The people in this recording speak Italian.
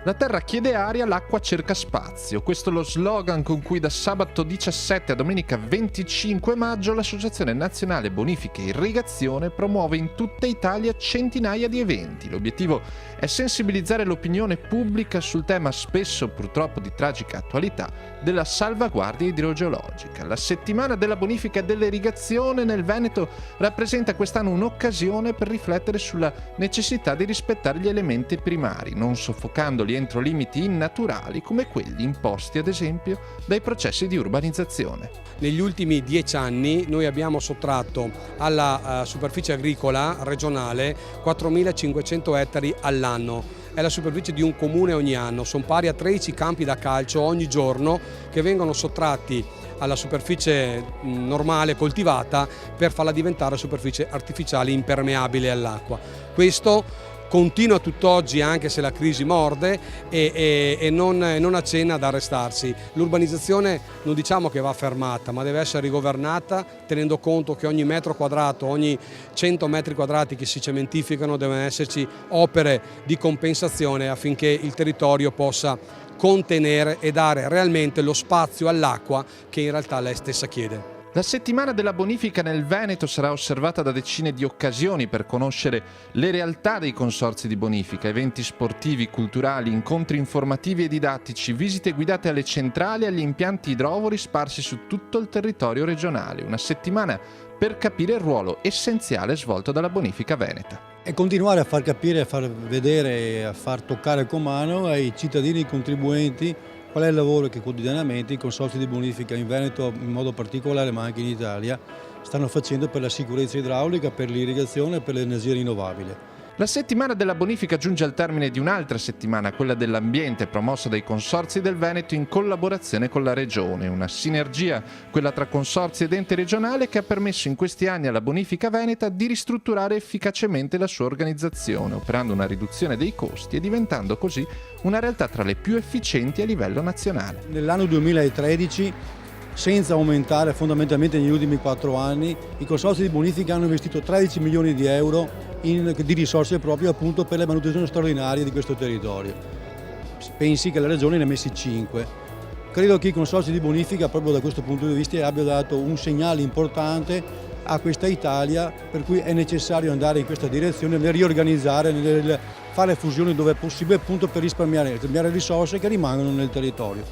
La terra chiede aria, l'acqua cerca spazio. Questo è lo slogan con cui da sabato 17 a domenica 25 maggio l'Associazione Nazionale Bonifica e Irrigazione promuove in tutta Italia centinaia di eventi. L'obiettivo è sensibilizzare l'opinione pubblica sul tema spesso purtroppo di tragica attualità della salvaguardia idrogeologica. La settimana della bonifica e dell'irrigazione nel Veneto rappresenta quest'anno un'occasione per riflettere sulla necessità di rispettare gli elementi primari, non soffocandoli entro limiti innaturali come quelli imposti ad esempio dai processi di urbanizzazione. Negli ultimi 10 anni noi abbiamo sottratto alla superficie agricola regionale 4.500 ettari all'anno. È la superficie di un comune ogni anno, sono pari a 13 campi da calcio ogni giorno che vengono sottratti alla superficie normale coltivata per farla diventare superficie artificiale impermeabile all'acqua. Questo continua tutt'oggi anche se la crisi morde e non accenna ad arrestarsi. L'urbanizzazione non diciamo che va fermata, ma deve essere rigovernata tenendo conto che ogni metro quadrato, ogni 100 metri quadrati che si cementificano devono esserci opere di compensazione affinché il territorio possa contenere e dare realmente lo spazio all'acqua che in realtà lei stessa chiede. La settimana della bonifica nel Veneto sarà osservata da decine di occasioni per conoscere le realtà dei consorzi di bonifica, eventi sportivi, culturali, incontri informativi e didattici, visite guidate alle centrali e agli impianti idrovori sparsi su tutto il territorio regionale. Una settimana per capire il ruolo essenziale svolto dalla bonifica veneta. E continuare a far capire, a far vedere, a far toccare con mano ai cittadini, ai contribuenti, qual è il lavoro che quotidianamente i consorzi di bonifica in Veneto in modo particolare ma anche in Italia stanno facendo per la sicurezza idraulica, per l'irrigazione e per l'energia rinnovabile. La settimana della bonifica giunge al termine di un'altra settimana, quella dell'ambiente, promossa dai consorzi del Veneto in collaborazione con la Regione. Una sinergia, quella tra consorzi ed ente regionale, che ha permesso in questi anni alla bonifica veneta di ristrutturare efficacemente la sua organizzazione, operando una riduzione dei costi e diventando così una realtà tra le più efficienti a livello nazionale. Nell'anno 2013, senza aumentare fondamentalmente negli ultimi 4 anni, i consorzi di bonifica hanno investito 13 milioni di euro di risorse proprio appunto per la manutenzione straordinaria di questo territorio. Pensi che la Regione ne ha messi 5. Credo che i consorzi di bonifica proprio da questo punto di vista abbiano dato un segnale importante a questa Italia, per cui è necessario andare in questa direzione, nel riorganizzare, nel fare fusioni dove è possibile appunto per risparmiare risorse che rimangono nel territorio.